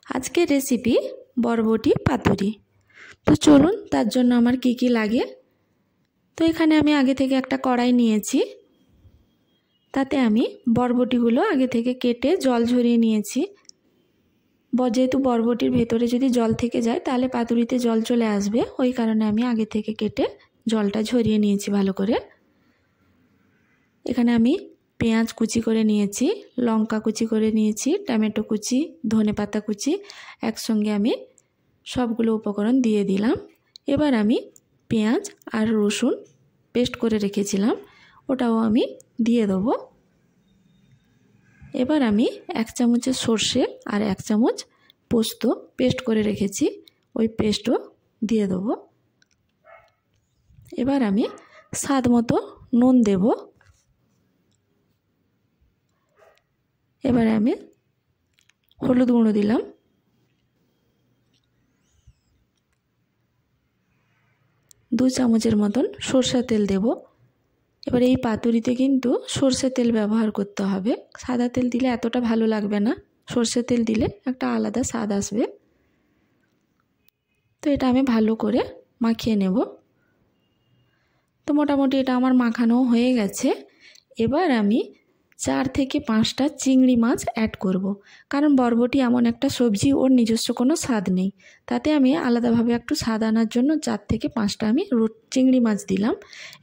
আজকের রেসিপি বরবটি পাতুরি। তো চলুন তার জন্য আমার কি কি লাগে। তো এখানে আমি আগে থেকে একটা কড়াই নিয়েছি, তাতে আমি বরবটিগুলো আগে থেকে কেটে জল ঝরিয়ে নিয়েছি। যেহেতু বরবটির ভেতরে যদি জল থেকে যায় তাহলে পাতুরিতে জল চলে আসবে, ওই কারণে আমি আগে থেকে কেটে জলটা ঝরিয়ে নিয়েছি ভালো করে। এখানে আমি পেঁয়াজ কুচি করে নিয়েছি, লঙ্কা কুচি করে নিয়েছি, টমেটো কুচি, ধনেপাতা কুচি, একসঙ্গে আমি সবগুলো উপকরণ দিয়ে দিলাম। এবার আমি পেঁয়াজ আর রসুন পেস্ট করে রেখেছিলাম ওটাও আমি দিয়ে দেবো। এবার আমি 1 চামচের সর্ষে আর 1 চামচ পোস্ত পেস্ট করে রেখেছি, ওই পেস্টও দিয়ে দেবো। এবার আমি স্বাদ মতো নুন দেব। এবারে আমি হলুদ গুঁড়ো দিলাম, দু চামচের মতন সরষের তেল দেব। এবার এই পাতুরিতে কিন্তু সরষের তেল ব্যবহার করতে হবে, সাদা তেল দিলে এতটা ভালো লাগবে না, সরষের তেল দিলে একটা আলাদা স্বাদ আসবে। তো এটা আমি ভালো করে মাখিয়ে নেব। তো মোটামুটি এটা আমার মাখানো হয়ে গেছে। এবার আমি 4 থেকে 5টা চিংড়ি মাছ অ্যাড করব, কারণ বরবটি এমন একটা সবজি ওর নিজস্ব কোনো স্বাদ নেই, তাতে আমি আলাদাভাবে একটু স্বাদ আনার জন্য 4 থেকে 5টা আমি চিংড়ি মাছ দিলাম।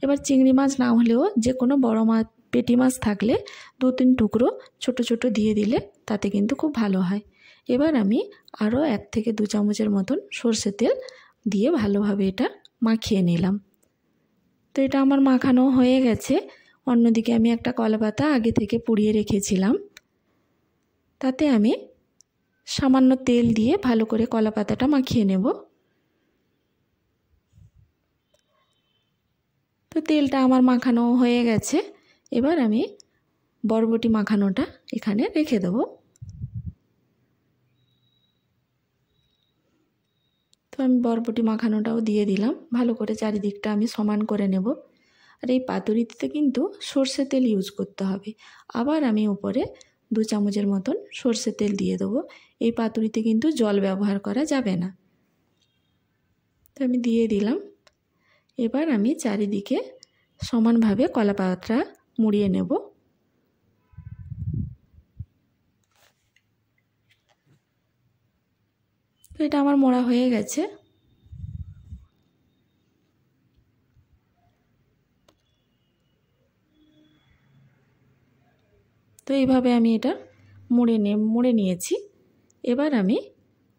এবার চিংড়ি মাছ না হলেও যে কোনো বড় মাছ, পেটি মাছ থাকলে 2-3 টুকরো ছোট ছোট দিয়ে দিলে তাতে কিন্তু খুব ভালো হয়। এবার আমি আরও 1 থেকে 2 চামচের মতন সরষের তেল দিয়ে ভালোভাবে এটা মাখিয়ে নিলাম। তো এটা আমার মাখানো হয়ে গেছে। অন্যদিকে আমি একটা কলাপাতা আগে থেকে পুড়িয়ে রেখেছিলাম, তাতে আমি সামান্য তেল দিয়ে ভালো করে কলাপাতাটা মাখিয়ে নেব। তো তেলটা আমার মাখানো হয়ে গেছে। এবার আমি বরবটি মাখানোটা এখানে রেখে দেব। তো আমি বরবটি মাখানোটাও দিয়ে দিলাম, ভালো করে চারিদিকটা আমি সমান করে নেব। আর এই পাতুরিতে কিন্তু সরষের তেল ইউজ করতে হবে। আবার আমি উপরে 2 চামচের মতন সরষের তেল দিয়ে দেবো। এই পাতুরিতে কিন্তু জল ব্যবহার করা যাবে না। তো আমি দিয়ে দিলাম। এবার আমি চারিদিকে সমানভাবে কলাপাতা মুড়িয়ে নেব। তো এটা আমার মোড়া হয়ে গেছে। তো এইভাবে আমি এটা মুড়ে নিয়েছি। এবার আমি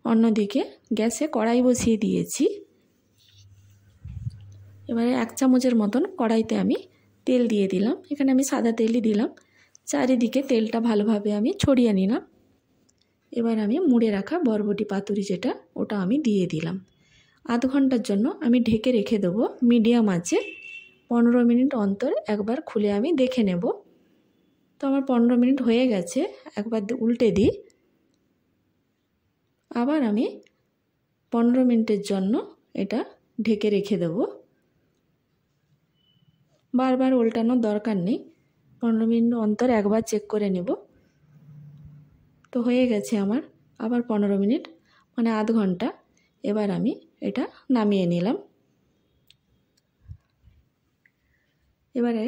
অন্যদিকে গ্যাসে কড়াই বসিয়ে দিয়েছি। এবারে 1 চামচের মতন কড়াইতে আমি তেল দিয়ে দিলাম, এখানে আমি সাদা তেলই দিলাম। চারিদিকে তেলটা ভালোভাবে আমি ছড়িয়ে নিলাম। এবার আমি মুড়ে রাখা বরবটি পাতুরি যেটা, ওটা আমি দিয়ে দিলাম। আধ ঘন্টার জন্য আমি ঢেকে রেখে দেবো মিডিয়াম আঁচে। 15 মিনিট অন্তর একবার খুলে আমি দেখে নেব। তো আমার 15 মিনিট হয়ে গেছে, একবার উল্টে দিই। আবার আমি 15 মিনিটের জন্য এটা ঢেকে রেখে দেব। বারবার উল্টানোর দরকার নেই, 15 মিনিট অন্তর একবার চেক করে নেব। তো হয়ে গেছে আমার আবার 15 মিনিট, মানে আধ ঘন্টা। এবার আমি এটা নামিয়ে নিলাম। এবারে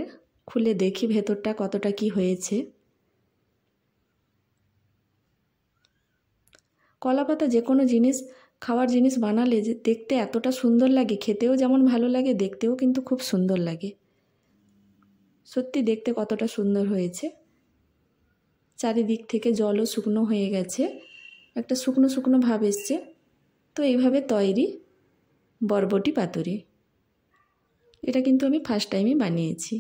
খুলে দেখি ভেতরটা কতটা কি হয়েছে। কলাপাতা যে কোনো জিনিস, খাওয়ার জিনিস বানালে যে দেখতে এতটা সুন্দর লাগে, খেতেও যেমন ভালো লাগে, দেখতেও কিন্তু খুব সুন্দর লাগে। সত্যি দেখতে কতটা সুন্দর হয়েছে। চারিদিক থেকে জলও শুকনো হয়ে গেছে, একটা শুকনো শুকনো ভাব এসছে। তো এইভাবে তৈরি বরবটি পাতুরি। এটা কিন্তু আমি ফার্স্ট টাইমই বানিয়েছি।